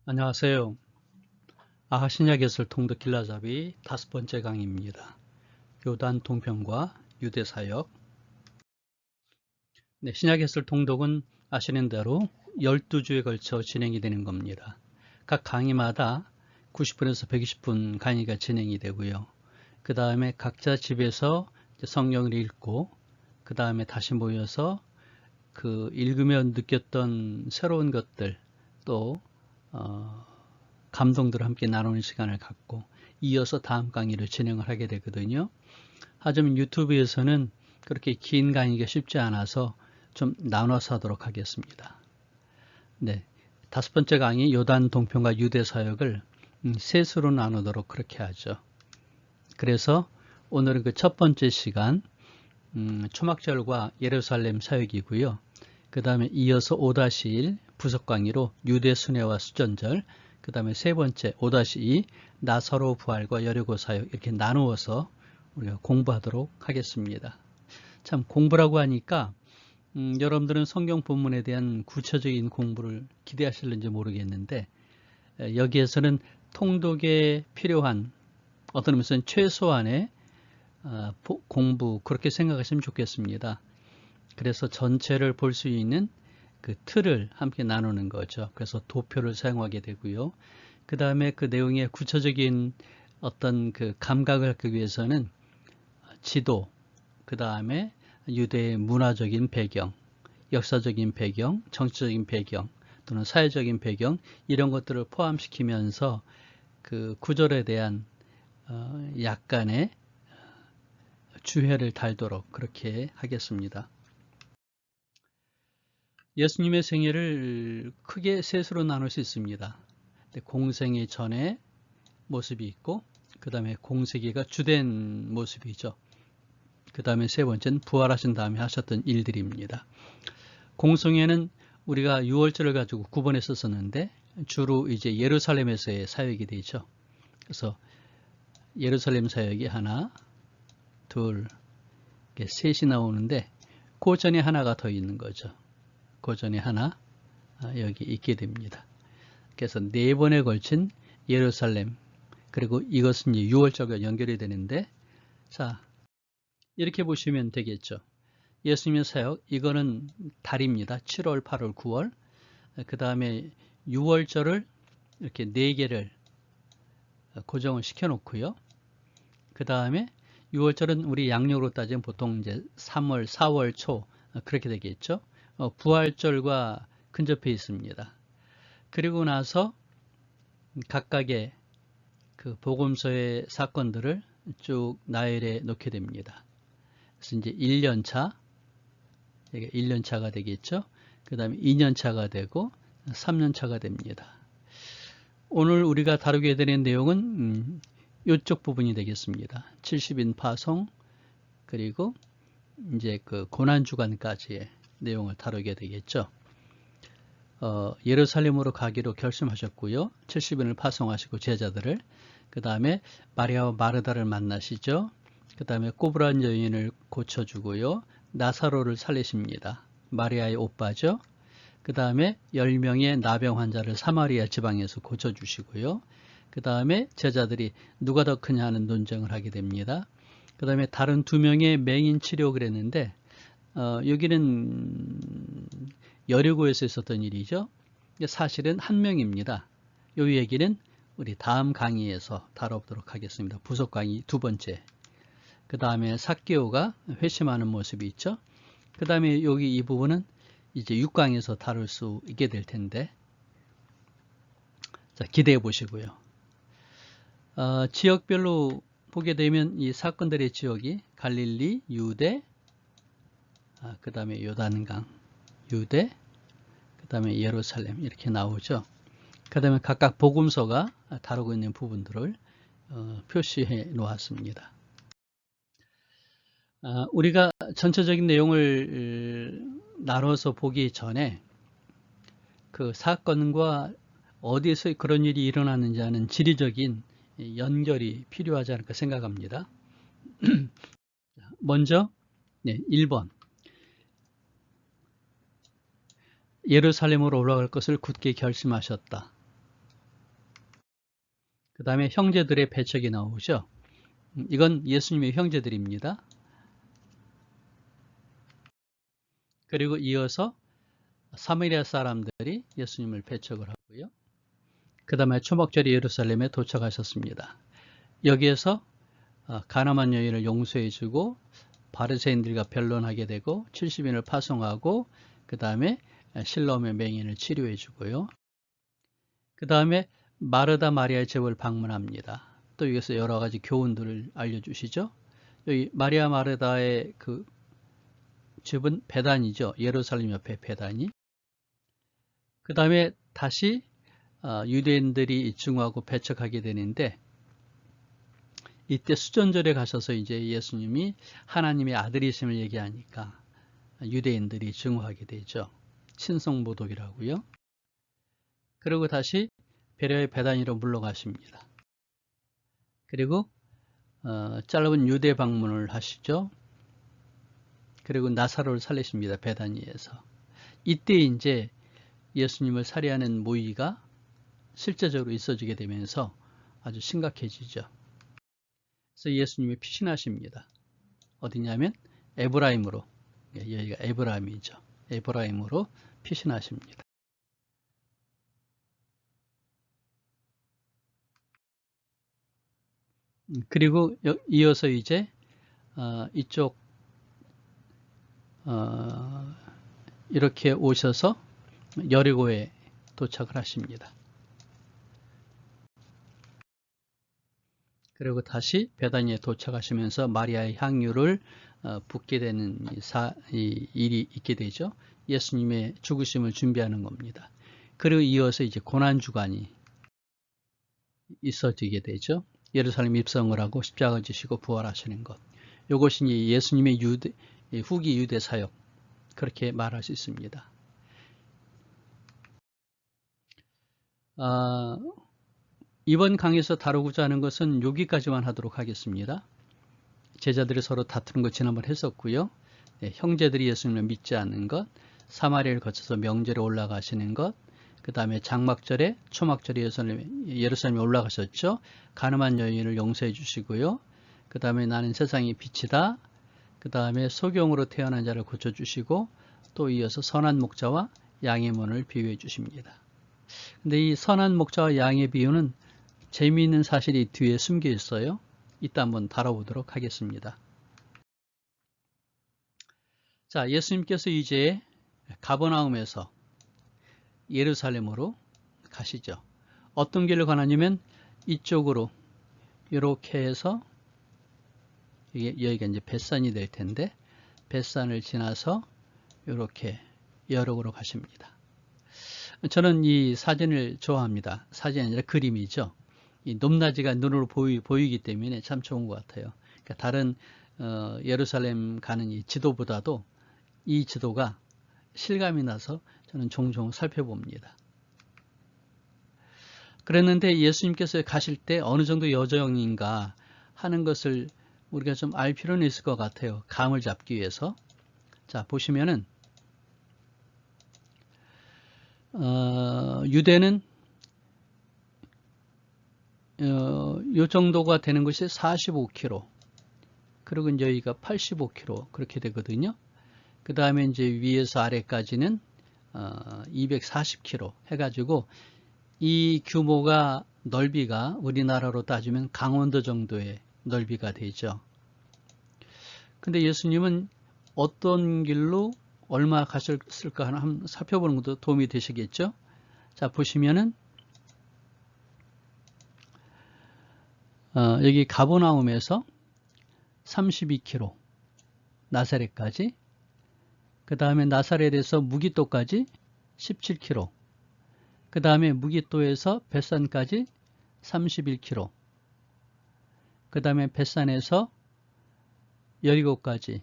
안녕하세요. 신약예술 통독 길라잡이 5번째 강의입니다. 요단 동편과 유대 사역. 네, 신약예술 통독은 아시는 대로 12주에 걸쳐 진행이 되는 겁니다. 각 강의마다 90분에서 120분 강의가 진행이 되고요. 그 다음에 각자 집에서 성경을 읽고 그 다음에 다시 모여서 그 읽으면 느꼈던 새로운 것들 또 감동들을 함께 나누는 시간을 갖고 이어서 다음 강의를 진행을 하게 되거든요. 하지만 유튜브에서는 그렇게 긴 강의가 쉽지 않아서 좀 나눠서 하도록 하겠습니다. 네, 5번째 강의 요단 동편과 유대 사역을 셋으로 나누도록 그렇게 하죠. 그래서 오늘은 그 첫 번째 시간 초막절과 예루살렘 사역이고요. 그 다음에 이어서 5-1 부석 강의로 유대 순회와 수전절, 그 다음에 세 번째 5-2 나사로 부활과 여리고 사역 이렇게 나누어서 우리가 공부하도록 하겠습니다. 참 공부라고 하니까 여러분들은 성경 본문에 대한 구체적인 공부를 기대하실는지 모르겠는데 여기에서는 통독에 필요한 어떤 의미에서는 최소한의 공부 그렇게 생각하시면 좋겠습니다. 그래서 전체를 볼 수 있는 그 틀을 함께 나누는 거죠. 그래서 도표를 사용하게 되고요. 그 다음에 그 내용의 구체적인 어떤 그 감각을 갖기 위해서는 지도, 그 다음에 유대의 문화적인 배경, 역사적인 배경, 정치적인 배경 또는 사회적인 배경 이런 것들을 포함시키면서 그 구절에 대한 약간의 주해를 달도록 그렇게 하겠습니다. 예수님의 생애를 크게 셋으로 나눌 수 있습니다. 공생애 전의 모습이 있고 그 다음에 공생애가 주된 모습이죠. 그 다음에 세 번째는 부활하신 다음에 하셨던 일들입니다. 공생애는 우리가 6월절을 가지고 9번에 썼었는데 주로 이제 예루살렘에서의 사역이 되죠. 그래서 예루살렘 사역이 하나, 둘, 셋이 나오는데 그 전에 하나가 더 있는 거죠. 그 전에 하나 여기 있게 됩니다. 그래서 4번에 걸친 예루살렘 그리고 이것은 이제 6월절과 연결이 되는데 자 이렇게 보시면 되겠죠. 예수님의 사역 이거는 달입니다. 7월, 8월, 9월 그 다음에 6월절을 이렇게 4개를 고정을 시켜 놓고요. 그 다음에 6월절은 우리 양력으로 따지면 보통 이제 3월, 4월 초 그렇게 되겠죠. 부활절과 근접해 있습니다. 그리고 나서 각각의 그 복음서의 사건들을 쭉 나열해 놓게 됩니다. 그래서 이제 1년차, 1년차가 되겠죠. 그 다음에 2년차가 되고 3년차가 됩니다. 오늘 우리가 다루게 되는 내용은 이쪽 부분이 되겠습니다. 70인 파송 그리고 이제 그 고난주간까지의 내용을 다루게 되겠죠. 예루살렘으로 가기로 결심하셨고요. 70인을 파송하시고 제자들을 그 다음에 마리아와 마르다를 만나시죠. 그 다음에 꼬부란 여인을 고쳐주고요. 나사로를 살리십니다. 마리아의 오빠죠. 그 다음에 10명의 나병 환자를 사마리아 지방에서 고쳐주시고요. 그 다음에 제자들이 누가 더 크냐 하는 논쟁을 하게 됩니다. 그 다음에 다른 2명의 맹인 치료를 했는데 여기는 여리고에서 있었던 일이죠. 사실은 1명입니다. 이 얘기는 우리 다음 강의에서 다뤄보도록 하겠습니다. 부속 강의 2번째. 그 다음에 삭개오가 회심하는 모습이 있죠. 그 다음에 여기 이 부분은 이제 6강에서 다룰 수 있게 될 텐데 자, 기대해 보시고요. 지역별로 보게 되면 이 사건들의 지역이 갈릴리, 유대, 그 다음에 요단강, 유대, 그 다음에 예루살렘 이렇게 나오죠. 그 다음에 각각 복음서가 다루고 있는 부분들을 표시해 놓았습니다. 우리가 전체적인 내용을 나눠서 보기 전에 그 사건과 어디에서 그런 일이 일어났는지 하는 지리적인 연결이 필요하지 않을까 생각합니다. 먼저 1번 예루살렘으로 올라갈 것을 굳게 결심하셨다. 그 다음에 형제들의 배척이 나오죠. 이건 예수님의 형제들입니다. 그리고 이어서 사마리아 사람들이 예수님을 배척을 하고요. 그 다음에 초막절이 예루살렘에 도착하셨습니다. 여기에서 가나안 여인을 용서해주고 바리새인들과 변론하게 되고 70인을 파송하고 그 다음에 실로암의 맹인을 치료해주고요. 그 다음에 마르다 마리아의 집을 방문합니다. 또 여기서 여러 가지 교훈들을 알려주시죠. 여기 마리아 마르다의 그 집은 베단이죠. 예루살렘 옆에 베단이. 그 다음에 다시 유대인들이 증오하고 배척하게 되는데 이때 수전절에 가셔서 이제 예수님이 하나님의 아들이심을 얘기하니까 유대인들이 증오하게 되죠. 친성모독이라고요. 그리고 다시 베레아의 베다니로 물러가십니다. 그리고 짧은 유대 방문을 하시죠. 그리고 나사로를 살리십니다. 베다니에서. 이때 이제 예수님을 살해하는 모의가 실제적으로 있어지게 되면서 아주 심각해지죠. 그래서 예수님이 피신하십니다. 어디냐면 에브라임으로, 여기가 에브라임이죠. 에브라임으로 피신하십니다. 그리고 이어서 이제 이쪽 이렇게 오셔서 여리고에 도착을 하십니다. 그리고 다시 베다니에 도착하시면서 마리아의 향유를 붓게 되는 이 일이 있게 되죠. 예수님의 죽으심을 준비하는 겁니다. 그리고 이어서 이제 고난주간이 있어지게 되죠. 예루살렘 입성을 하고 십자가 지시고 부활하시는 것. 이것이 예수님의 후기 유대 사역, 그렇게 말할 수 있습니다. 이번 강의에서 다루고자 하는 것은 여기까지만 하도록 하겠습니다. 제자들이 서로 다투는 것 지난번 했었고요. 형제들이 예수님을 믿지 않는 것, 사마리아를 거쳐서 명절에 올라가시는 것, 그 다음에 장막절에 초막절에 예루살렘에 올라가셨죠. 가늠한 여인을 용서해 주시고요. 그 다음에 나는 세상의 빛이다. 그 다음에 소경으로 태어난 자를 고쳐주시고 또 이어서 선한 목자와 양의 문을 비유해 주십니다. 근데 이 선한 목자와 양의 비유는 재미있는 사실이 뒤에 숨겨 있어요. 이따 한번 다뤄보도록 하겠습니다. 자, 예수님께서 이제 가버나움에서 예루살렘으로 가시죠. 어떤 길을 가냐면 이쪽으로 이렇게 해서 여기가 이제 벳산이 될 텐데 벳산을 지나서 이렇게 여력으로 가십니다. 저는 이 사진을 좋아합니다. 사진이 아니라 그림이죠. 이 높낮이가 눈으로 보이기 때문에 참 좋은 것 같아요. 그러니까 다른 예루살렘 가는 이 지도보다도 이 지도가 실감이 나서 저는 종종 살펴봅니다. 그랬는데 예수님께서 가실 때 어느 정도 여정인가 하는 것을 우리가 좀 알 필요는 있을 것 같아요. 감을 잡기 위해서. 자, 보시면은 유대는 요 정도가 되는 것이 45km. 그리고 이제 여기가 85km 그렇게 되거든요. 그 다음에 이제 위에서 아래까지는 240km 해가지고 이 규모가 넓이가 우리나라로 따지면 강원도 정도의 넓이가 되죠. 근데 예수님은 어떤 길로 얼마 가셨을까 한번 살펴보는 것도 도움이 되시겠죠. 자, 보시면은 여기 가버나움에서 32km 나사렛까지, 그 다음에 나사렛에서 무기또까지 17km, 그 다음에 무기또에서 벳산까지 31km, 그 다음에 벳산에서 여리고까지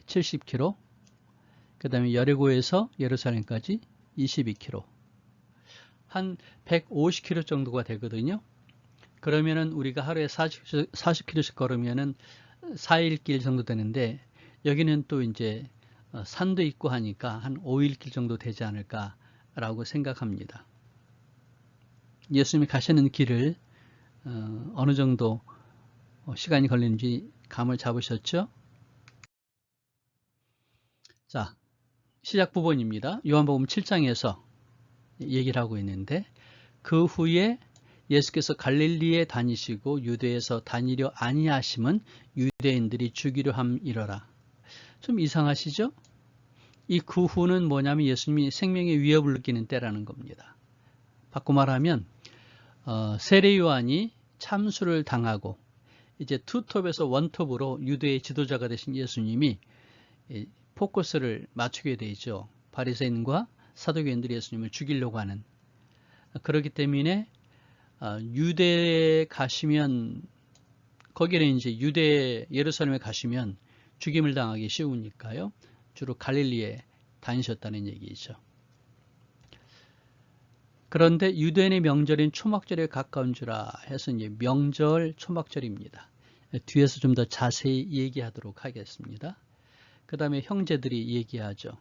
70km, 그 다음에 여리고에서 예루살렘까지 22km, 한 150km 정도가 되거든요. 그러면은 우리가 하루에 40km씩 걸으면은 4일 길 정도 되는데 여기는 또 이제 산도 있고 하니까 한 5일 길 정도 되지 않을까라고 생각합니다. 예수님이 가시는 길을 어느 정도 시간이 걸리는지 감을 잡으셨죠? 자, 시작 부분입니다. 요한복음 7장에서 얘기를 하고 있는데 그 후에 예수께서 갈릴리에 다니시고 유대에서 다니려 아니하심은 유대인들이 죽이려 함이러라. 좀 이상하시죠? 이 그 후는 뭐냐면 예수님이 생명의 위협을 느끼는 때라는 겁니다. 바꿔 말하면 세례 요한이 참수를 당하고 이제 투톱에서 원톱으로 유대의 지도자가 되신 예수님이 포커스를 맞추게 되죠. 바리새인과 사두개인들이 예수님을 죽이려고 하는. 그렇기 때문에 유대에 가시면 거기는 이제 유대 예루살렘에 가시면 죽임을 당하기 쉬우니까요. 주로 갈릴리에 다니셨다는 얘기죠. 그런데 유대인의 명절인 초막절에 가까운 주라 해서 이제 명절 초막절입니다. 뒤에서 좀 더 자세히 얘기하도록 하겠습니다. 그 다음에 형제들이 얘기하죠.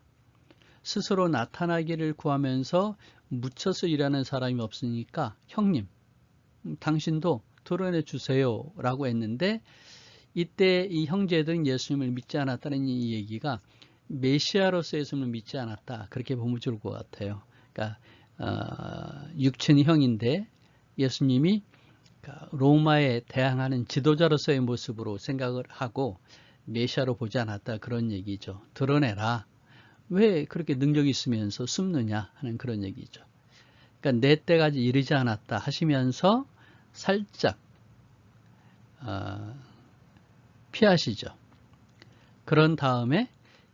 스스로 나타나기를 구하면서 묻혀서 일하는 사람이 없으니까 형님, 당신도 드러내 주세요 라고 했는데 이때 이 형제들은 예수님을 믿지 않았다는 이 얘기가 메시아로서 예수님을 믿지 않았다. 그렇게 보면 좋을 것 같아요. 그러니까 육친이 형인데 예수님이 로마에 대항하는 지도자로서의 모습으로 생각을 하고 메시아로 보지 않았다. 그런 얘기죠. 드러내라. 왜 그렇게 능력이 있으면서 숨느냐 하는 그런 얘기죠. 그러니까 내 때까지 이르지 않았다 하시면서 살짝 피하시죠. 그런 다음에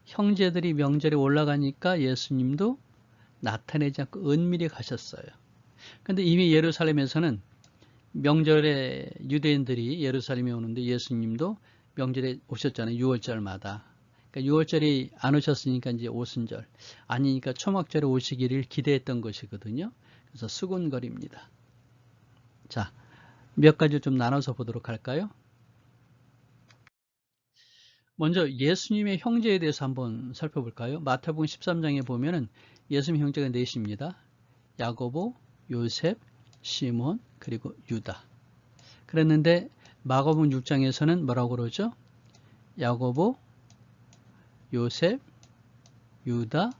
형제들이 명절에 올라가니까 예수님도 나타내지 않고 은밀히 가셨어요. 그런데 이미 예루살렘에서는 명절에 유대인들이 예루살렘에 오는데 예수님도 명절에 오셨잖아요. 6월절마다. 그러니까 6월절이 안 오셨으니까 이제 오순절. 아니니까 초막절에 오시기를 기대했던 것이거든요. 그래서 수군거립니다. 자, 몇 가지 좀 나눠서 보도록 할까요? 먼저 예수님의 형제에 대해서 한번 살펴볼까요? 마태복음 13장에 보면은 예수님 형제가 넷입니다. 야고보, 요셉, 시몬, 그리고 유다. 그랬는데 마가복음 6장에서는 뭐라고 그러죠? 야고보, 요셉, 유다,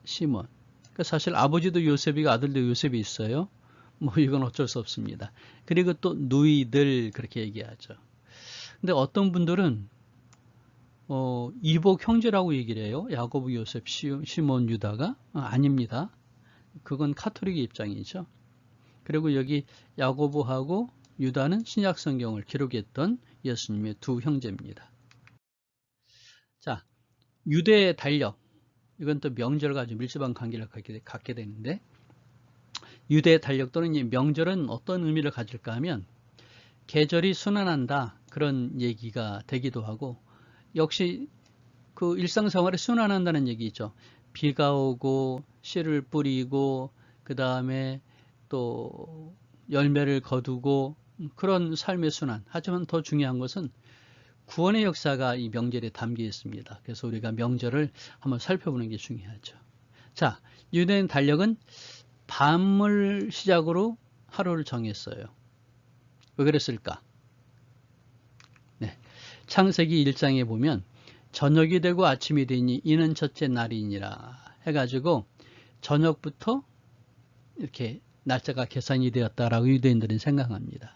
시몬. 그러니까 사실 아버지도 요셉이고 아들도 요셉이 있어요. 뭐 이건 어쩔 수 없습니다. 그리고 또 누이들 그렇게 얘기하죠. 근데 어떤 분들은 이복 형제라고 얘기를 해요. 야고보, 요셉, 시몬, 유다가 아닙니다. 그건 카톨릭의 입장이죠. 그리고 여기 야고보하고 유다는 신약 성경을 기록했던 예수님의 두 형제입니다. 자, 유대의 달력. 이건 또 명절과 아주 밀접한 관계를 갖게 되는데 유대의 달력 또는 이 명절은 어떤 의미를 가질까 하면 계절이 순환한다 그런 얘기가 되기도 하고 역시 그 일상생활에 순환한다는 얘기죠. 비가 오고 씨를 뿌리고 그 다음에 또 열매를 거두고 그런 삶의 순환. 하지만 더 중요한 것은 구원의 역사가 이 명절에 담겨 있습니다. 그래서 우리가 명절을 한번 살펴보는 게 중요하죠. 자, 유대인 달력은 밤을 시작으로 하루를 정했어요. 왜 그랬을까? 네, 창세기 1장에 보면 저녁이 되고 아침이 되니 이는 첫째 날이니라 해가지고 저녁부터 이렇게 날짜가 계산이 되었다라고 유대인들은 생각합니다.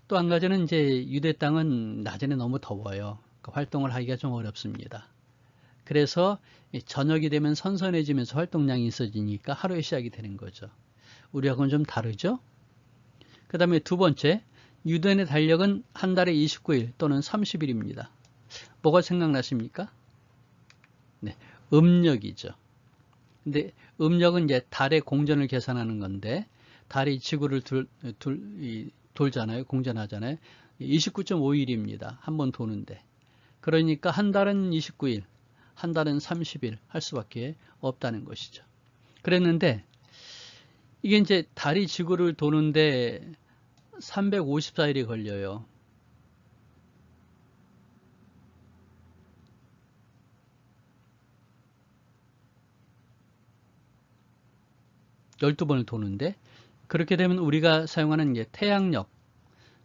또 한 가지는 이제 유대 땅은 낮에는 너무 더워요. 그러니까 활동을 하기가 좀 어렵습니다. 그래서 저녁이 되면 선선해지면서 활동량이 있어지니까 하루의 시작이 되는 거죠. 우리하고는 좀 다르죠? 그 다음에 두 번째, 유대인의 달력은 한 달에 29일 또는 30일입니다. 뭐가 생각나십니까? 네, 음력이죠. 근데 음력은 이제 달의 공전을 계산하는 건데 달이 지구를 돌잖아요. 공전하잖아요. 29.5일입니다. 한 번 도는데. 그러니까 한 달은 29일, 한 달은 30일 할 수밖에 없다는 것이죠. 그랬는데 이게 이제 달이 지구를 도는데 354일이 걸려요. (12번을) 도는데 그렇게 되면 우리가 사용하는 게 태양력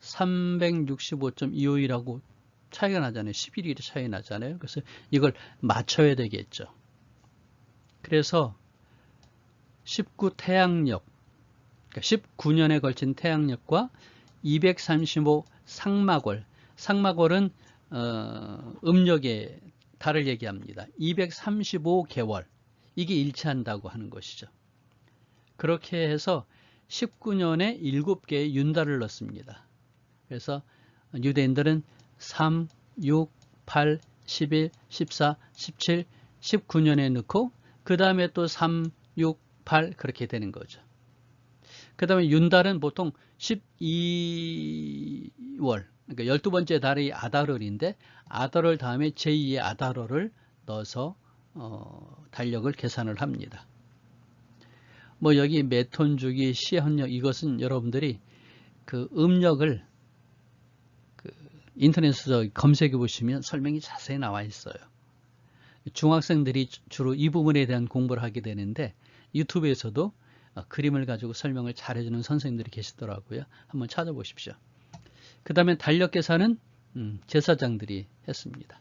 365.251하고 차이가 나잖아요. 11일이 차이 나잖아요. 그래서 이걸 맞춰야 되겠죠. 그래서 19 태양력, 그러니까 19년에 걸친 태양력과 235 상막월, 상막월은 음력의 달을 얘기합니다. 235개월, 이게 일치한다고 하는 것이죠. 그렇게 해서 19년에 7개의 윤달을 넣습니다. 그래서 유대인들은 3, 6, 8, 11, 14, 17, 19년에 넣고 그 다음에 또 3, 6, 8 그렇게 되는 거죠. 그 다음에 윤달은 보통 12월, 그러니까 12번째 달이 아다롤인데 아다롤 다음에 제2의 아다롤을 넣어서 달력을 계산을 합니다. 뭐 여기 메톤 주기, 시현력 이것은 여러분들이 그 음력을 인터넷에서 검색해 보시면 설명이 자세히 나와 있어요. 중학생들이 주로 이 부분에 대한 공부를 하게 되는데 유튜브에서도 그림을 가지고 설명을 잘 해주는 선생님들이 계시더라고요. 한번 찾아보십시오. 그 다음에 달력 계산은 제사장들이 했습니다.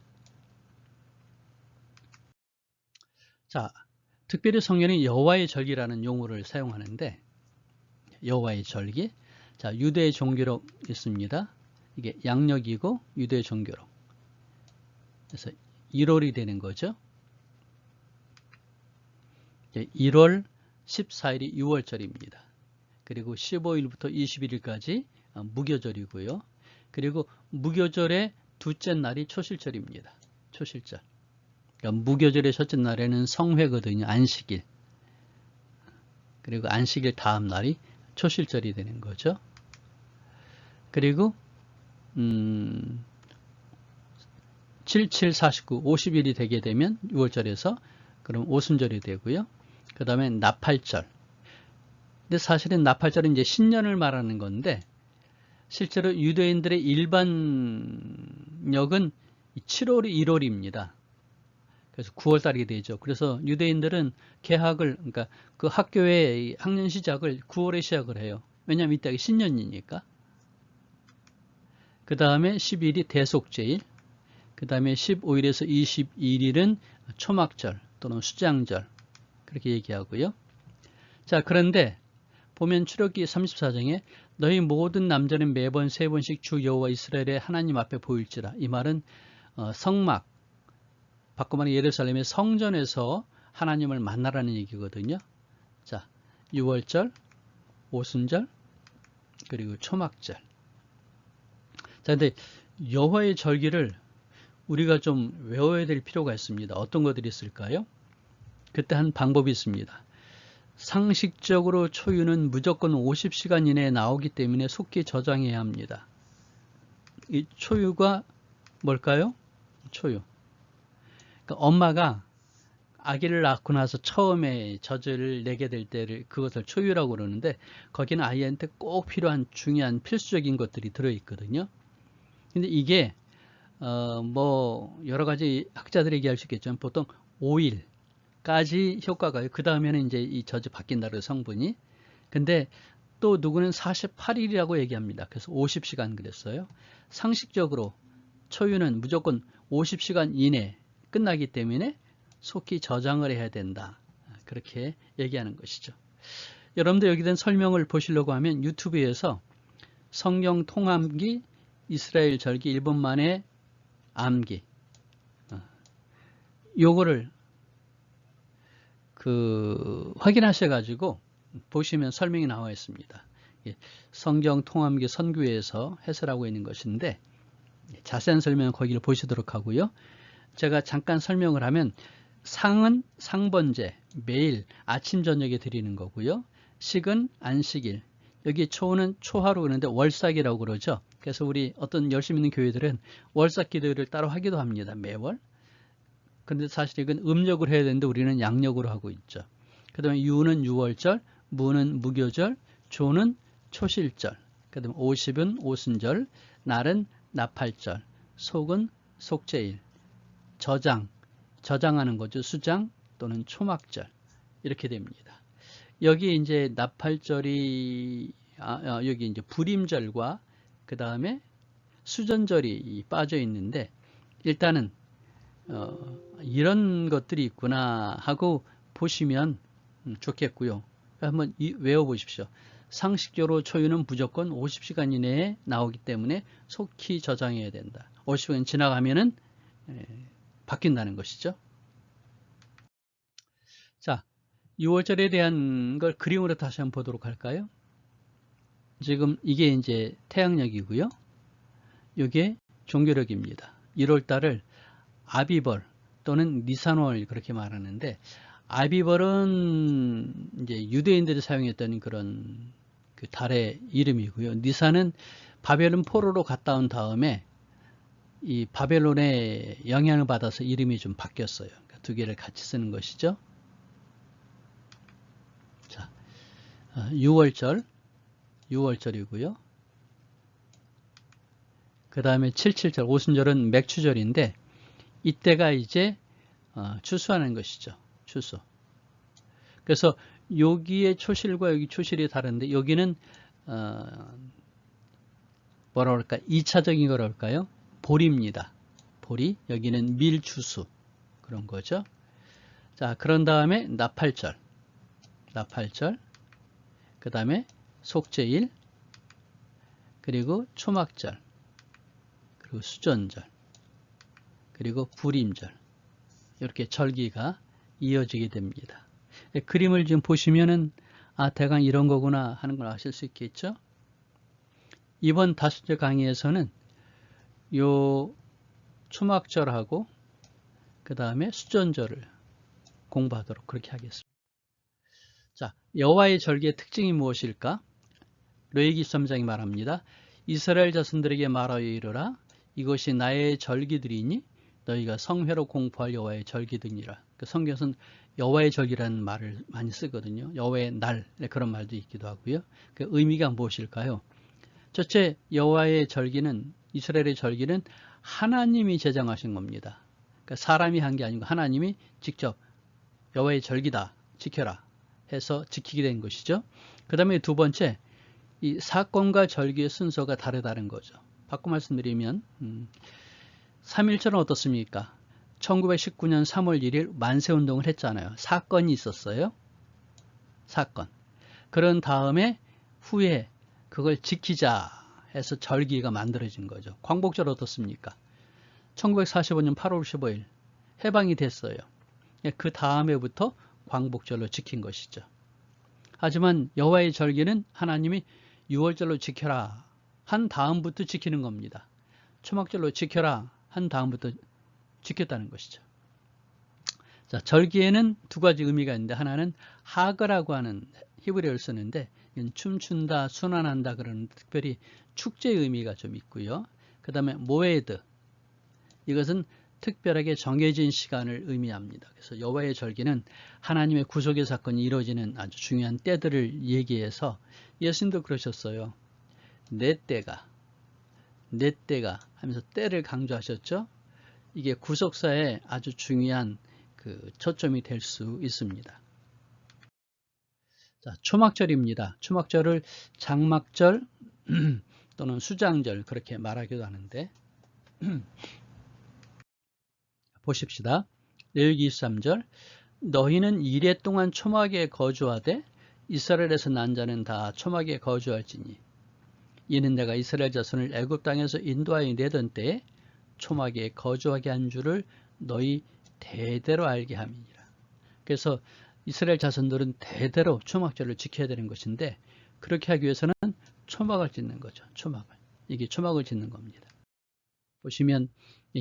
자, 특별히 성경이 여호와의 절기라는 용어를 사용하는데 여호와의 절기, 자 유대 종교록 있습니다. 이게 양력이고 유대 종교록. 그래서 1월이 되는 거죠. 1월 14일이 6월절입니다. 그리고 15일부터 21일까지 무교절이고요. 그리고 무교절의 둘째 날이 초실절입니다. 초실절. 그러니까 무교절의 첫째 날에는 성회거든요. 안식일. 그리고 안식일 다음 날이 초실절이 되는 거죠. 그리고 7, 7, 49, 50일이 되게 되면 6월절에서 그럼 오순절이 되고요. 그 다음에 나팔절. 근데 사실은 나팔절은 이제 신년을 말하는 건데 실제로 유대인들의 일반력은 7월이 1월입니다. 그래서 9월달이 되죠. 그래서 유대인들은 개학을, 그러니까 그 학교의 학년 시작을 9월에 시작을 해요. 왜냐하면 이때 신년이니까. 그 다음에 10일이 대속제일, 그 다음에 15일에서 21일은 초막절 또는 수장절 그렇게 얘기하고요. 자, 그런데 보면 출애굽기 34장에 너희 모든 남자는 매번 3번씩 주 여호와 이스라엘의 하나님 앞에 보일지라. 이 말은 성막, 바꿔 말하면 예루살렘의 성전에서 하나님을 만나라는 얘기거든요. 자, 6월절, 오순절, 그리고 초막절. 자, 근데 여호와의 절기를 우리가 좀 외워야 될 필요가 있습니다. 어떤 것들이 있을까요? 그때 한 방법이 있습니다. 상식적으로 초유는 무조건 50시간 이내에 나오기 때문에 속히 저장해야 합니다. 이 초유가 뭘까요? 초유. 그러니까 엄마가 아기를 낳고 나서 처음에 젖을 내게 될 때를 그것을 초유라고 그러는데 거기는 아이한테 꼭 필요한 중요한 필수적인 것들이 들어있거든요. 근데 이게 뭐 여러 가지 학자들이 얘기할 수 있겠지만 보통 5일까지 효과가 그 다음에는 이제 이 젖이 바뀐다 그래서 성분이. 근데 또 누구는 48일이라고 얘기합니다. 그래서 50시간 그랬어요. 상식적으로 초유는 무조건 50시간 이내 끝나기 때문에 속히 저장을 해야 된다. 그렇게 얘기하는 것이죠. 여러분들 여기 된 설명을 보시려고 하면 유튜브에서 성경 통암기 이스라엘 절기 1분 만에 암기 요거를 확인하셔 가지고 보시면 설명이 나와 있습니다. 성경 통암기 선교에서 해설하고 있는 것인데 자세한 설명은 거기를 보시도록 하고요. 제가 잠깐 설명을 하면 상은 상번제 매일 아침 저녁에 드리는 거고요. 식은 안식일, 여기 초는 초하루 그러는데 월삭이라고 그러죠. 그래서 우리 어떤 열심히 있는 교회들은 월삭 기도를 따로 하기도 합니다. 매월. 그런데 사실 이건 음력으로 해야 되는데 우리는 양력으로 하고 있죠. 그 다음에 유는 유월절, 무는 무교절, 조는 초실절, 그 다음에 50은 오순절, 날은 나팔절, 속은 속죄일, 저장하는 거죠. 수장 또는 초막절 이렇게 됩니다. 여기 이제 나팔절이 여기 이제 불임절과 그 다음에 수전절이 빠져 있는데 일단은 이런 것들이 있구나 하고 보시면 좋겠고요. 한번 외워보십시오. 상식적으로 초유는 무조건 50시간 이내에 나오기 때문에 속히 저장해야 된다. 50시간 지나가면은 바뀐다는 것이죠. 자, 6월절에 대한 걸 그림으로 다시 한번 보도록 할까요? 지금 이게 이제 태양력이고요. 이게 종교력입니다. 1월달을 아비벌 또는 니산월 그렇게 말하는데, 아비벌은 이제 유대인들이 사용했던 그런 그 달의 이름이고요. 니산은 바벨론 포로로 갔다 온 다음에 이 바벨론의 영향을 받아서 이름이 좀 바뀌었어요. 그러니까 두 개를 같이 쓰는 것이죠. 자, 6월절이고요. 그 다음에 77절, 오순절은 맥추절인데 이때가 이제 추수하는 것이죠. 추수. 그래서 여기의 초실과 여기 초실이 다른데 여기는 뭐라 그럴까? 2차적인 거라 할까요? 보리입니다. 보리. 여기는 밀추수. 그런 거죠. 자, 그런 다음에 나팔절. 그 다음에 속죄일. 그리고 초막절. 그리고 수전절. 그리고 불임절. 이렇게 절기가 이어지게 됩니다. 그림을 지금 보시면은 대강 이런 거구나 하는 걸 아실 수 있겠죠. 이번 다섯째 강의에서는 요 초막절하고 그 다음에 수전절을 공부하도록 그렇게 하겠습니다. 자, 여호와의 절기의 특징이 무엇일까? 레위기 13장이 말합니다. 이스라엘 자손들에게 말하여 이르라. 이것이 나의 절기들이니 너희가 성회로 공포할 여호와의 절기들이라. 성경에서는 여호와의 절기라는 말을 많이 쓰거든요. 여호와의 날 그런 말도 있기도 하고요. 그 의미가 무엇일까요? 첫째, 여호와의 절기는, 이스라엘의 절기는 하나님이 제정하신 겁니다. 그러니까 사람이 한 게 아니고 하나님이 직접 여호와의 절기다, 지켜라 해서 지키게 된 것이죠. 그 다음에 두 번째, 이 사건과 절기의 순서가 다르다는 거죠. 바꿔 말씀드리면 3.1절은 어떻습니까? 1919년 3월 1일 만세운동을 했잖아요. 사건이 있었어요. 사건. 그런 다음에 후에 그걸 지키자 해서 절기가 만들어진 거죠. 광복절 어떻습니까? 1945년 8월 15일 해방이 됐어요. 그 다음에부터 광복절로 지킨 것이죠. 하지만 여호와의 절기는 하나님이 6월절로 지켜라 한 다음부터 지키는 겁니다. 초막절로 지켜라 한 다음부터 지켰다는 것이죠. 자, 절기에는 두 가지 의미가 있는데 하나는 하거라고 하는 히브리어를 쓰는데 춤춘다, 순환한다 그런 특별히 축제의 의미가 좀 있고요. 그 다음에 모에드, 이것은 특별하게 정해진 시간을 의미합니다. 그래서 여호와의 절기는 하나님의 구속의 사건이 이루어지는 아주 중요한 때들을 얘기해서 예수님도 그러셨어요. 내 때가 하면서 때를 강조하셨죠. 이게 구속사에 아주 중요한 그 초점이 될 수 있습니다. 자, 초막절입니다. 초막절을 장막절 또는 수장절 그렇게 말하기도 하는데 보십시다. 레위기 23절 너희는 이레 동안 초막에 거주하되 이스라엘에서 난 자는 다 초막에 거주할지니 이는 내가 이스라엘 자손을 애굽 땅에서 인도하여 내던 때에 초막에 거주하게 한 줄을 너희 대대로 알게 함이니라. 그래서 이스라엘 자손들은 대대로 초막절을 지켜야 되는 것인데 그렇게 하기 위해서는 초막을 짓는 거죠. 초막을. 이게 초막을 짓는 겁니다. 보시면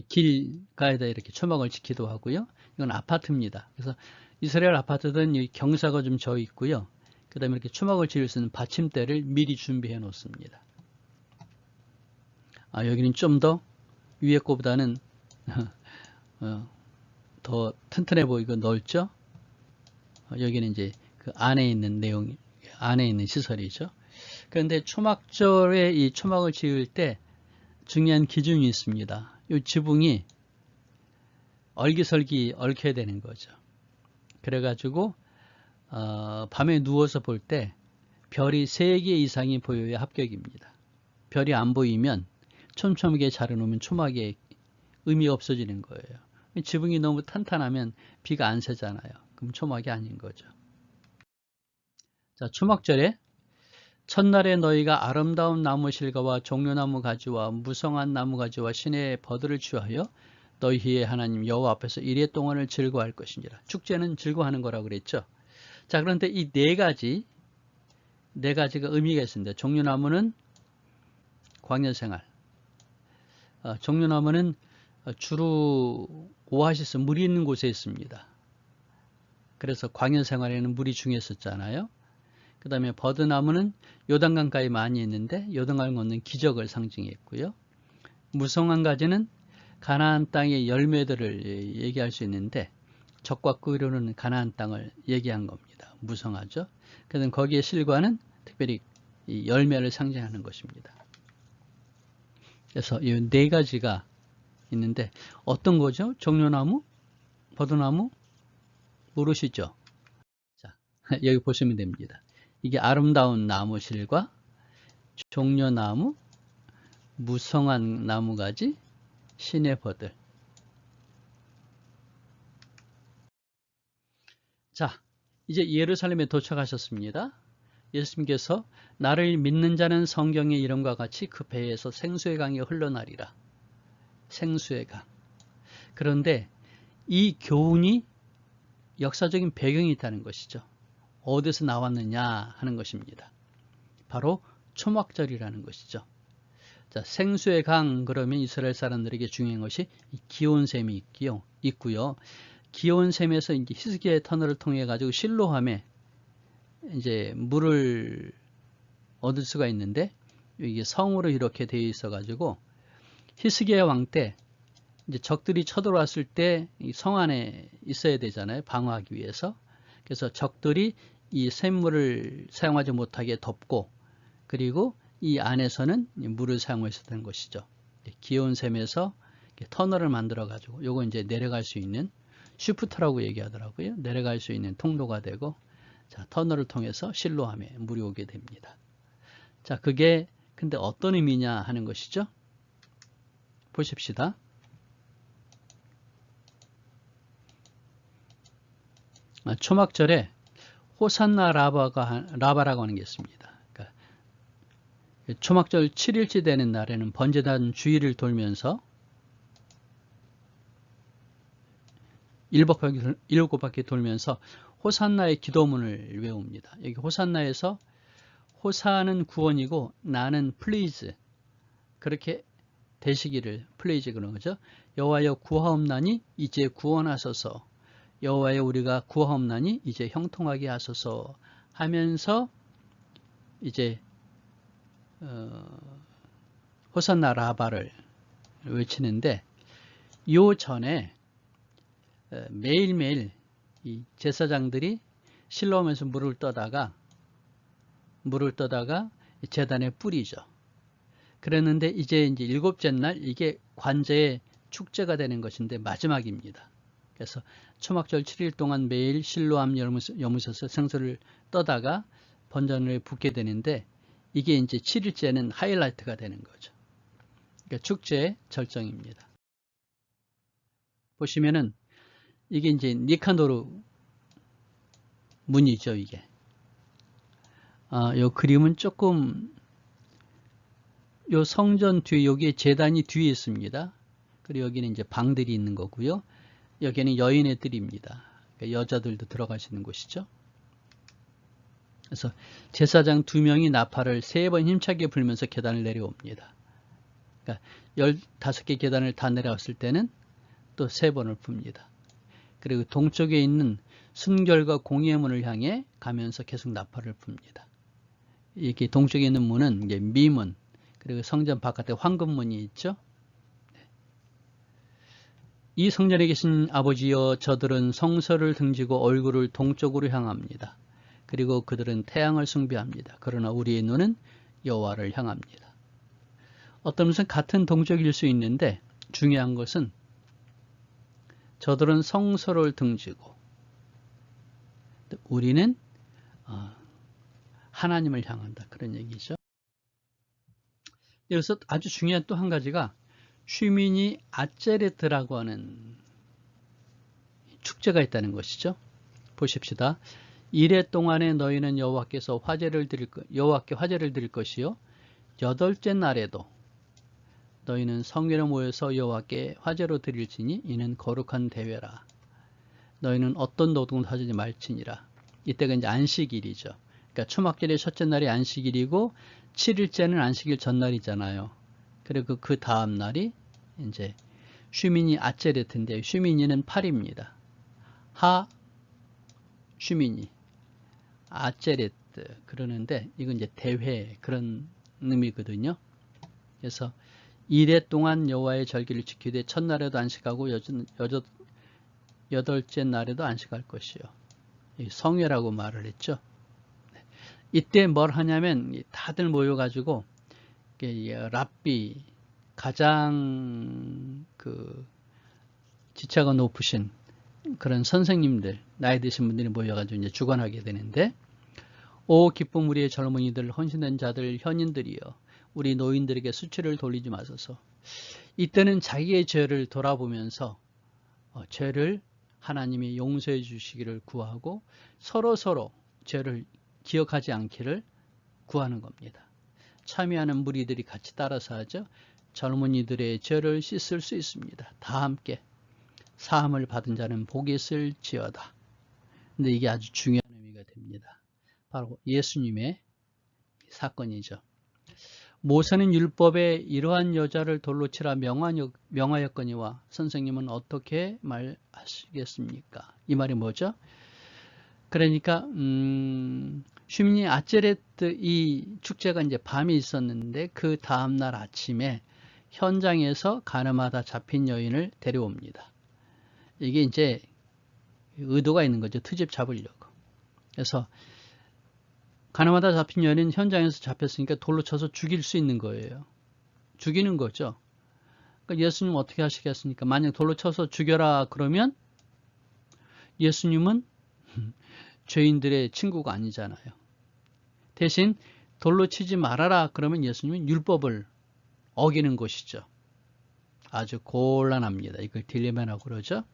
길가에다 이렇게 초막을 짓기도 하고요. 이건 아파트입니다. 그래서 이스라엘 아파트들은 경사가 좀 져 있고요. 그 다음에 이렇게 초막을 지을 수 있는 받침대를 미리 준비해 놓습니다. 여기는 좀 더 위에 거보다는 더 튼튼해 보이고 넓죠. 여기는 이제 그 안에 있는 내용, 안에 있는 시설이죠. 그런데 초막절에 이 초막을 지을 때 중요한 기준이 있습니다. 이 지붕이 얼기설기 얽혀야 되는 거죠. 그래가지고 밤에 누워서 볼 때 별이 3개 이상이 보여야 합격입니다. 별이 안 보이면 촘촘하게 자르놓으면 초막에 의미가 없어지는 거예요. 지붕이 너무 탄탄하면 비가 안 새잖아요. 그럼 초막이 아닌 거죠. 자, 초막절에 첫날에 너희가 아름다운 나무 실과와 종려나무 가지와 무성한 나무 가지와 시내의 버들을 취하여 너희의 하나님 여호와 앞에서 이레 동안을 즐거워할 것이니라. 축제는 즐거워하는 거라고 그랬죠. 자, 그런데 이 네 가지가 의미가 있습니다. 종려나무는 광야생활, 종려나무는 주로 오아시스 물이 있는 곳에 있습니다. 그래서 광야생활에는 물이 중요했었잖아요. 그 다음에 버드나무는 요단강가에 많이 있는데 요단강을 건넌 기적을 상징했고요. 무성한 가지는 가나안 땅의 열매들을 얘기할 수 있는데 적과 꿀이로는 가나안 땅을 얘기한 겁니다. 무성하죠. 그래서 거기에 실과는 특별히 이 열매를 상징하는 것입니다. 그래서 이 네 가지가 있는데 어떤 거죠? 종려나무, 버드나무 모르시죠? 자, 여기 보시면 됩니다. 이게 아름다운 나무실과 종려나무, 무성한 나무가지, 시내 버들. 자, 이제 예루살렘에 도착하셨습니다. 예수님께서 나를 믿는 자는 성경의 이름과 같이 그 배에서 생수의 강이 흘러나리라. 생수의 강. 그런데 이 교훈이 역사적인 배경이 있다는 것이죠. 어디서 나왔느냐 하는 것입니다. 바로 초막절이라는 것이죠. 자, 생수의 강 그러면 이스라엘 사람들에게 중요한 것이 기온샘이 있고요. 기온샘에서 이제 히스기야의 터널을 통해 가지고 실로함에 이제 물을 얻을 수가 있는데 이게 성으로 이렇게 되어 있어 가지고 히스기야 왕 때 이제 적들이 쳐들어왔을 때 이 성 안에 있어야 되잖아요. 방어하기 위해서. 그래서 적들이 이 샘물을 사용하지 못하게 덮고 그리고 이 안에서는 물을 사용했었던 것이죠. 기온샘에서 터널을 만들어 가지고 요거 이제 내려갈 수 있는 슈프트라고 얘기하더라고요. 내려갈 수 있는 통로가 되고 자, 터널을 통해서 실로함에 물이 오게 됩니다. 자, 그게 근데 어떤 의미냐 하는 것이죠. 보십시다. 초막절에 호산나 라바라고 하는 게 있습니다. 그러니까 초막절 7일째 되는 날에는 번제단 주위를 돌면서 7바퀴 돌면서 호산나의 기도문을 외웁니다. 여기 호산나에서 호사는 구원이고 나는 플리즈 그렇게 되시기를 플리즈 그런 거죠. 여호와여 구하옵나니 이제 구원하소서. 여호와여 우리가 구하옵나니 이제 형통하게 하소서 하면서 이제 호산나 라바를 외치는데 요 전에 매일매일 이 제사장들이 실로하면서 물을 떠다가 제단에 뿌리죠. 그랬는데 이제 7째 날 이게 관제의 축제가 되는 것인데 마지막입니다. 그래서 초막절 7일 동안 매일 실로암 여무셔서 생수를 떠다가 번제단에 붓게 되는데 이게 이제 7일째는 하이라이트가 되는 거죠. 그러니까 축제의 절정입니다. 보시면은 이게 이제 니칸도르 문이죠, 이게. 요 그림은 조금 요 성전 뒤에 여기에 제단이 뒤에 있습니다. 그리고 여기는 이제 방들이 있는 거고요. 여기는 여인의 뜰입니다. 그러니까 여자들도 들어가시는 곳이죠. 그래서 제사장 2명이 나팔을 3번 힘차게 불면서 계단을 내려옵니다. 그러니까 15개 계단을 다 내려왔을 때는 또 3번을 붑니다. 그리고 동쪽에 있는 순결과 공의의 문을 향해 가면서 계속 나팔을 붑니다. 이렇게 동쪽에 있는 문은 이제 미문, 그리고 성전 바깥에 황금문이 있죠. 이 성전에 계신 아버지여 저들은 성서를 등지고 얼굴을 동쪽으로 향합니다. 그리고 그들은 태양을 숭배합니다. 그러나 우리의 눈은 여호와를 향합니다. 어떤 것은 같은 동쪽일 수 있는데 중요한 것은 저들은 성서를 등지고 우리는 하나님을 향한다. 그런 얘기죠. 여기서 아주 중요한 또 한 가지가 슈미니 아체레트라고 하는 축제가 있다는 것이죠. 보십시다. 이래 동안에 너희는 여호와께 화제를 드릴 것이요. 여덟째 날에도 너희는 성회로 모여서 여호와께 화제로 드릴지니 이는 거룩한 대회라. 너희는 어떤 노동도 하지 말지니라. 이때가 이제 안식일이죠. 그러니까 초막절의 첫째 날이 안식일이고 7일째는 안식일 전날이잖아요. 그리고 그 다음 날이 이제 슈미니 아체레트인데 슈미니는 8입니다. 하 슈미니 아체레트 그러는데 이건 이제 대회 그런 의미거든요. 그래서 이래 동안 여호와의 절기를 지키되 첫날에도 안식하고 여덟째 날에도 안식할 것이요. 성회라고 말을 했죠. 이때 뭘 하냐면 다들 모여가지고 랍비 가장 지체가 높으신 그런 선생님들 나이 드신 분들이 모여가지고 이제 주관하게 되는데 오 기쁨 우리의 젊은이들 헌신된 자들 현인들이여 우리 노인들에게 수치를 돌리지 마소서. 이때는 자기의 죄를 돌아보면서 죄를 하나님이 용서해 주시기를 구하고 서로 죄를 기억하지 않기를 구하는 겁니다. 참여하는 무리들이 같이 따라서 하죠. 젊은이들의 죄를 씻을 수 있습니다. 다 함께 사함을 받은 자는 복이 있을지어다. 근데 이게 아주 중요한 의미가 됩니다. 바로 예수님의 사건이죠. 모세는 율법에 이러한 여자를 돌로 치라 명하였거니와 선생님은 어떻게 말하시겠습니까? 이 말이 뭐죠? 그러니까 슈미니 아체레트 이 축제가 이제 밤이 있었는데 그 다음날 아침에 현장에서 가늠하다 잡힌 여인을 데려옵니다. 이게 이제 의도가 있는 거죠. 트집 잡으려고. 그래서 가늠하다 잡힌 여인은 현장에서 잡혔으니까 돌로 쳐서 죽일 수 있는 거예요. 죽이는 거죠. 그러니까 예수님 어떻게 하시겠습니까? 만약 돌로 쳐서 죽여라 그러면 예수님은 죄인들의 친구가 아니잖아요. 대신 돌로 치지 말아라 그러면 예수님은 율법을 어기는 것이죠. 아주 곤란합니다. 이걸 딜레마라고 그러죠.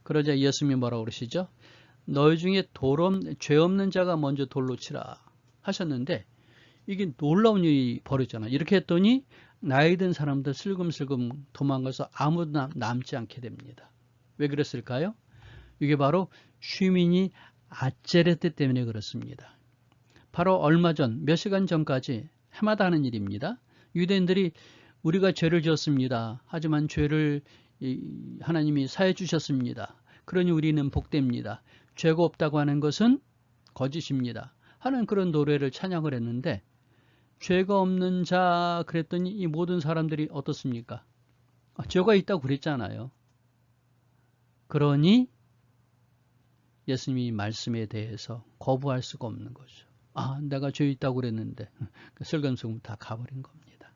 그러자 예수님이 뭐라고 그러시죠? 너희 중에 죄 없는 자가 먼저 돌로 치라 하셨는데 이게 놀라운 일이 벌어졌잖아요. 이렇게 했더니 나이 든 사람들 슬금슬금 도망가서 아무도 남지 않게 됩니다. 왜 그랬을까요? 이게 바로 슈미니 아체레트 때문에 그렇습니다. 바로 얼마 전, 몇 시간 전까지 해마다 하는 일입니다. 유대인들이 우리가 죄를 지었습니다. 하지만 죄를 하나님이 사해 주셨습니다. 그러니 우리는 복됩니다. 죄가 없다고 하는 것은 거짓입니다. 하는 그런 노래를 찬양을 했는데 죄가 없는 자 그랬더니 이 모든 사람들이 어떻습니까? 죄가 있다고 그랬잖아요. 그러니 예수님이 말씀에 대해서 거부할 수가 없는 거죠. 내가 죄 있다고 그랬는데 슬금슬금 다 가버린 겁니다.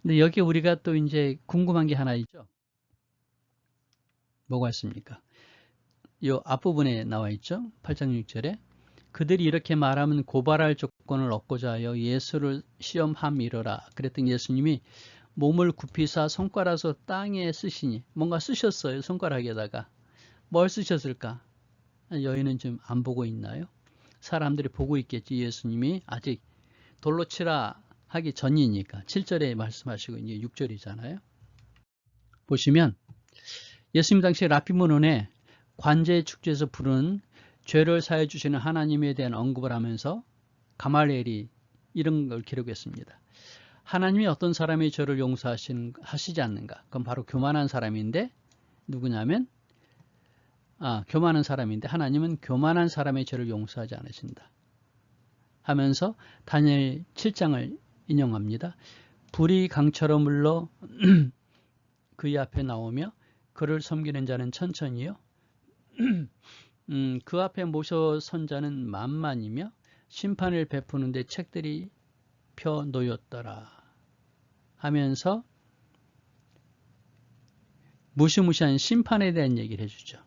근데 여기 우리가 또 이제 궁금한 게 하나 있죠. 뭐가 있습니까? 이 앞부분에 나와 있죠. 8장 6절에 그들이 이렇게 말하면 고발할 조건을 얻고자 하여 예수를 시험함이러라. 그랬더니 예수님이 몸을 굽히사 손가락으로 땅에 쓰시니 뭔가 쓰셨어요. 손가락에다가. 뭘 쓰셨을까? 여인은 지금 안 보고 있나요? 사람들이 보고 있겠지. 예수님이 아직 돌로 치라 하기 전이니까 7절에 말씀하시고 이제 6절이잖아요. 보시면 예수님 당시 라피문원에 관제의 축제에서 부르는 죄를 사해 주시는 하나님에 대한 언급을 하면서 가말리엘이 이런 걸 기록했습니다. 하나님이 어떤 사람의 죄를 용서하시지 않는가? 그건 바로 교만한 사람인데 누구냐면 교만한 사람인데 하나님은 교만한 사람의 죄를 용서하지 않으신다. 하면서 다니엘 7장을 인용합니다. 불이 강처럼 흘러 그의 앞에 나오며 그를 섬기는 자는 천천히요. 그 앞에 모셔 선 자는 만만이며 심판을 베푸는데 책들이 펴 놓였더라 하면서 무시무시한 심판에 대한 얘기를 해주죠.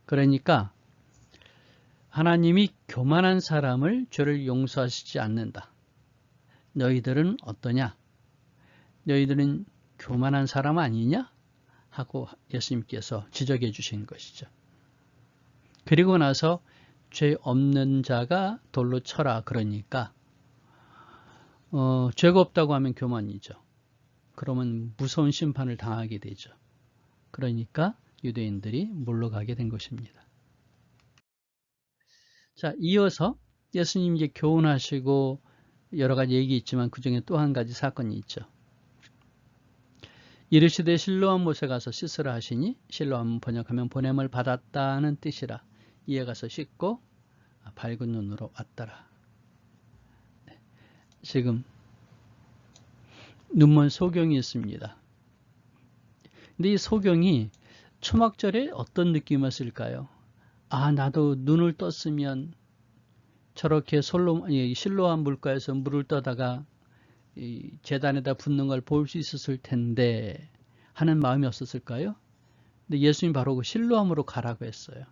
그러니까 하나님이 교만한 사람을 죄를 용서하시지 않는다. 너희들은 어떠냐? 너희들은 교만한 사람 아니냐? 하고 예수님께서 지적해 주신 것이죠. 그리고 나서 죄 없는 자가 돌로 쳐라 그러니까 죄가 없다고 하면 교만이죠. 그러면 무서운 심판을 당하게 되죠. 그러니까 유대인들이 물러가게 된 것입니다. 자, 이어서 예수님 이제 교훈하시고 여러 가지 얘기 있지만 그 중에 또 한 가지 사건이 있죠. 이르시되 실로암 못에 가서 씻으라 하시니 실로암 번역하면 보냄을 받았다는 뜻이라. 이에 가서 씻고 밝은 눈으로 왔더라. 네. 지금 눈먼 소경이 있습니다. 근데 이 소경이 초막절에 어떤 느낌이었을까요? 아, 나도 눈을 떴으면 저렇게 실로암 물가에서 물을 떠다가 이 제단에다 붓는 걸 볼 수 있었을 텐데 하는 마음이 없었을까요? 근데 예수님이 바로 그 실로암으로 가라고 했어요.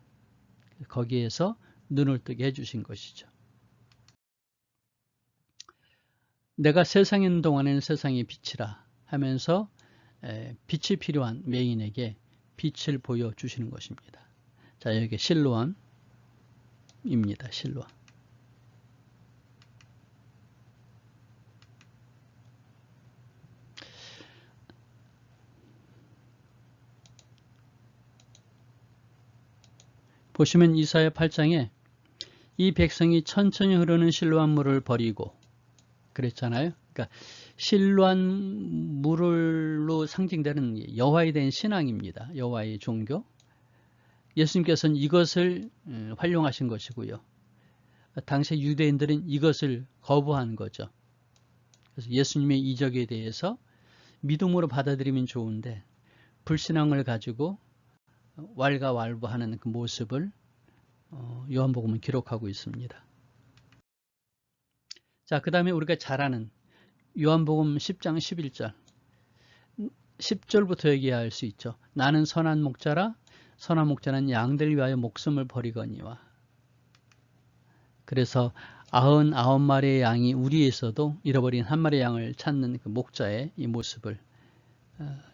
거기에서 눈을 뜨게 해주신 것이죠. 내가 세상에 있는 동안에는 세상의 빛이라 하면서 빛이 필요한 맹인에게 빛을 보여주시는 것입니다. 자, 여기 실로암입니다. 실로암. 보시면 이사야 8장에 이 백성이 천천히 흐르는 실로암 물을 버리고 그랬잖아요. 그러니까 실로암 물로 상징되는 여호와에 대한 신앙입니다. 여호와의 종교. 예수님께서는 이것을 활용하신 것이고요. 당시 유대인들은 이것을 거부한 거죠. 그래서 예수님의 이적에 대해서 믿음으로 받아들이면 좋은데 불신앙을 가지고 왈가왈부하는 그 모습을 요한복음은 기록하고 있습니다. 자, 그 다음에 우리가 잘 아는 요한복음 10장 11절 10절부터 얘기할 수 있죠. 나는 선한 목자라 선한 목자는 양들 위하여 목숨을 버리거니와. 그래서 99마리의 양이 우리에서도 잃어버린 한 마리의 양을 찾는 그 목자의 이 모습을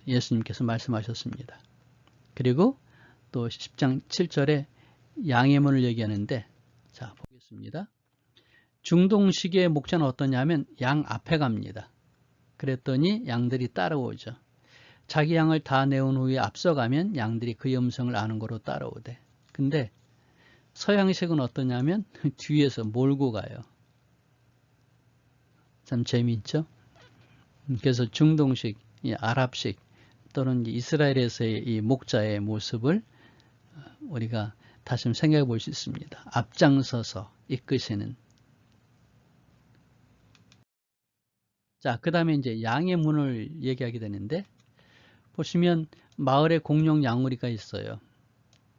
예수님께서 말씀하셨습니다. 그리고 또 10장 7절에 양의 문을 얘기하는데, 자, 보겠습니다. 중동식의 목자는 어떠냐면 양 앞에 갑니다. 그랬더니 양들이 따라오죠. 자기 양을 다 내온 후에 앞서가면 양들이 그의 음성을 아는 거로 따라오대. 근데 서양식은 어떠냐면 뒤에서 몰고 가요. 참 재미있죠? 그래서 중동식, 아랍식 또는 이스라엘에서의 이 목자의 모습을 우리가 다시 좀 생각해 볼 수 있습니다. 앞장서서 이끄시는. 자, 그 다음에 이제 양의 문을 얘기하게 되는데, 보시면 마을에 공용 양우리가 있어요.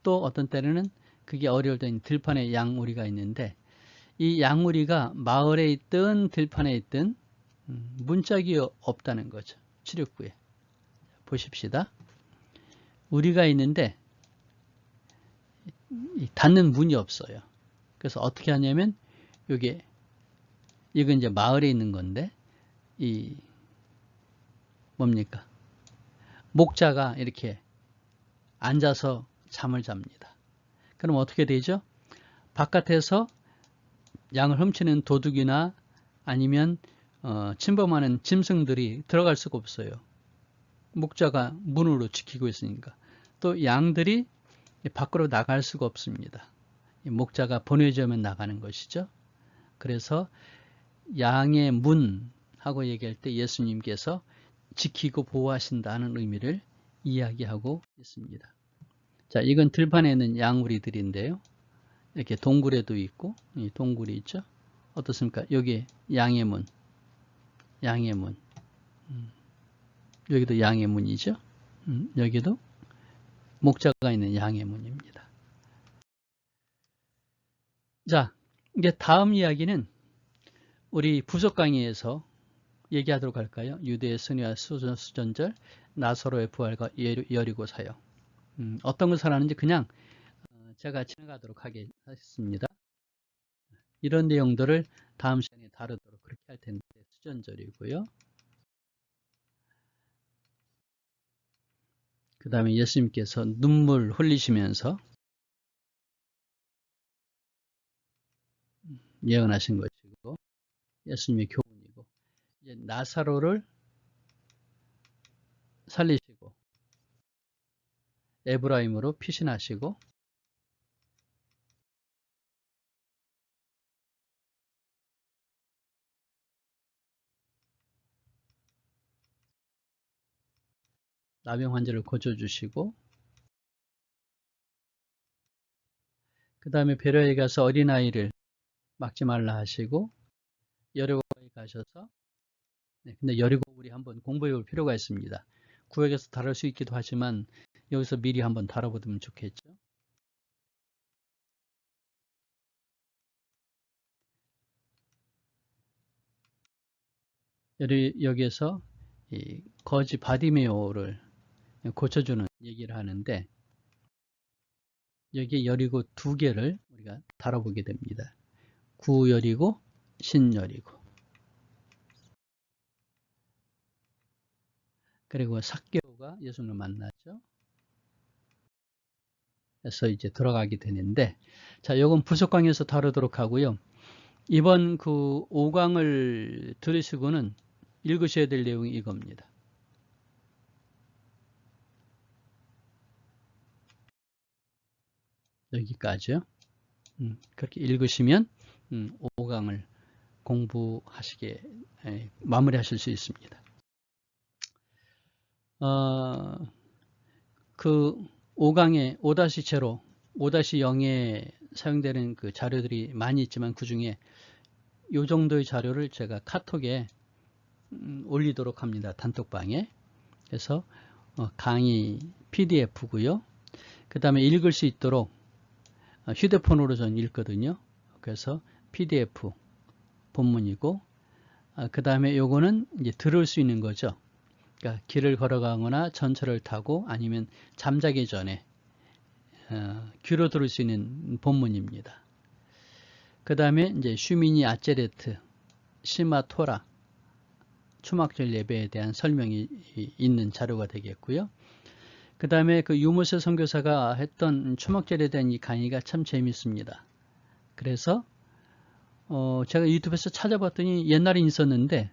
또 어떤 때는 그게 어려울 때는 들판에 양우리가 있는데, 이 양우리가 마을에 있든 들판에 있든 문짝이 없다는 거죠. 출입구에. 보십시다. 우리가 있는데 닫는 문이 없어요. 그래서 어떻게 하냐면 이건 이제 마을에 있는 건데 이 뭡니까? 목자가 이렇게 앉아서 잠을 잡니다. 그럼 어떻게 되죠? 바깥에서 양을 훔치는 도둑이나 아니면 침범하는 짐승들이 들어갈 수가 없어요. 목자가 문으로 지키고 있으니까. 또 양들이 밖으로 나갈 수가 없습니다. 목자가 보내주면 나가는 것이죠. 그래서 양의 문하고 얘기할 때 예수님께서 지키고 보호하신다는 의미를 이야기하고 있습니다. 자, 이건 들판에 있는 양우리들인데요. 이렇게 동굴에도 있고, 이 동굴이 있죠. 어떻습니까? 여기 양의 문, 양의 문. 여기도 양의 문이죠. 여기도 목자가 있는 양의 문입니다. 자, 이제 다음 이야기는 우리 부속 강의에서 얘기하도록 할까요? 유대의 승리와 수전절, 나사로의 부활과 여리고 사역. 어떤 것을 하는지 그냥 제가 지나가도록 하겠습니다. 이런 내용들을 다음 시간에 다루도록 그렇게 할 텐데 수전절이고요. 그 다음에 예수님께서 눈물 흘리시면서 예언하신 것이고 예수님의 교훈이고 이제 나사로를 살리시고 에브라임으로 피신하시고 나병 환자를 고쳐주시고 그 다음에 베로에 가서 어린아이를 막지 말라 하시고 여리고에 가셔서 근데 여리고 우리 한번 공부해 볼 필요가 있습니다. 구역에서 다룰 수 있기도 하지만 여기서 미리 한번 다뤄보면 좋겠죠. 여기에서 이 거지 바디메오를 고쳐주는 얘기를 하는데 여기에 여리고 두 개를 우리가 다뤄보게 됩니다. 구여리고 신여리고 그리고 삭개오가 예수님을 만나죠. 그래서 이제 들어가게 되는데 자, 요건 부속 강의에서 다루도록 하고요. 이번 그 5강을 들으시고는 읽으셔야 될 내용이 이겁니다. 여기까지요. 그렇게 읽으시면 5강을 공부하시게 마무리하실 수 있습니다. 그 5강의 5-0, 5-0에 사용되는 그 자료들이 많이 있지만 그 중에 이 정도의 자료를 제가 카톡에 올리도록 합니다. 단톡방에. 그래서 강의 PDF고요. 그 다음에 읽을 수 있도록 휴대폰으로 저는 읽거든요. 그래서 PDF 본문이고 그 다음에 요거는 이제 들을 수 있는 거죠. 그러니까 길을 걸어가거나 전철을 타고 아니면 잠자기 전에 귀로 들을 수 있는 본문입니다. 그 다음에 이제 슈미니 아체레트, 시마 토라, 추막절 예배에 대한 설명이 있는 자료가 되겠고요. 그 다음에 그 유모세 선교사가 했던 추막절에 대한 이 강의가 참 재밌습니다. 그래서 제가 유튜브에서 찾아봤더니 옛날에 있었는데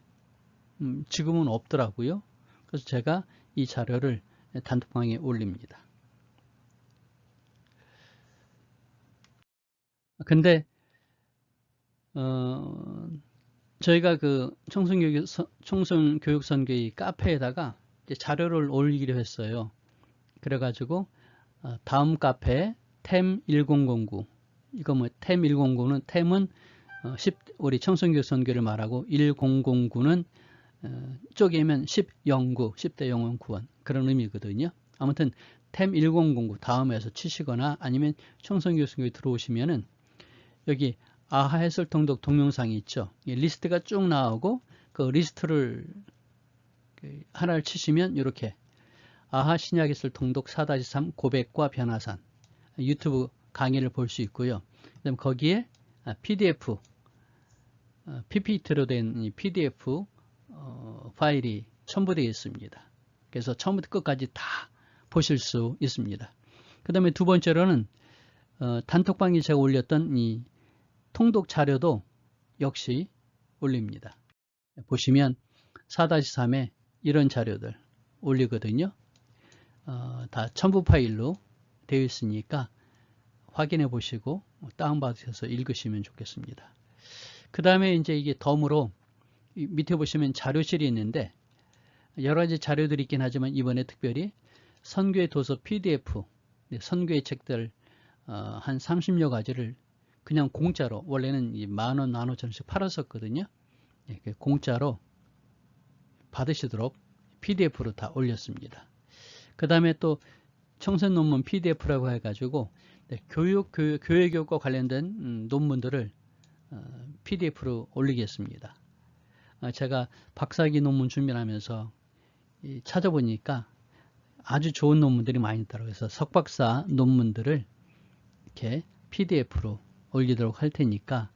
지금은 없더라고요. 그래서 제가 이 자료를 단톡방에 올립니다. 근데 저희가 그 청송교육선교의 카페에다가 이제 자료를 올리기로 했어요. 그래가지고 다음 카페 템1009 이거 뭐 템1009는 템은 우리 청송교육선교를 말하고 1009는 쪼개면 10영구 10대 영원 구원 그런 의미거든요. 아무튼 템1009 다음에서 치시거나 아니면 청송교육선교에 들어오시면은 여기 아하 해설 통독 동영상이 있죠. 리스트가 쭉 나오고 그 리스트를 하나를 치시면 이렇게 아하 신약 해설 통독 4-3 고백과 변화산 유튜브 강의를 볼 수 있고요. 그다음 거기에 PDF PPT로 된 이 PDF 파일이 첨부되어 있습니다. 그래서 처음부터 끝까지 다 보실 수 있습니다. 그 다음에 두 번째로는 단톡방에 제가 올렸던 이 통독 자료도 역시 올립니다. 보시면 4-3에 이런 자료들 올리거든요. 다 첨부 파일로 되어 있으니까 확인해 보시고 다운받으셔서 읽으시면 좋겠습니다. 그 다음에 이제 이게 덤으로 밑에 보시면 자료실이 있는데 여러 가지 자료들이 있긴 하지만 이번에 특별히 선교의 도서 PDF, 선교의 책들 한 30여 가지를 그냥 공짜로 원래는 10,000원, 15,000원씩 팔았었거든요. 공짜로 받으시도록 PDF로 다 올렸습니다. 그 다음에 또 청소년 논문 PDF라고 해가지고 교육과 관련된 논문들을 PDF로 올리겠습니다. 제가 박사학위 논문 준비하면서 찾아보니까 아주 좋은 논문들이 많이 있더라고요. 그래서 석박사 논문들을 이렇게 PDF로 올리도록 할 테니까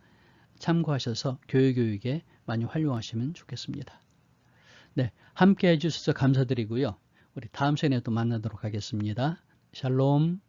참고하셔서 교육에 많이 활용하시면 좋겠습니다. 네, 함께 해주셔서 감사드리고요. 우리 다음 시간에 또 만나도록 하겠습니다. 샬롬.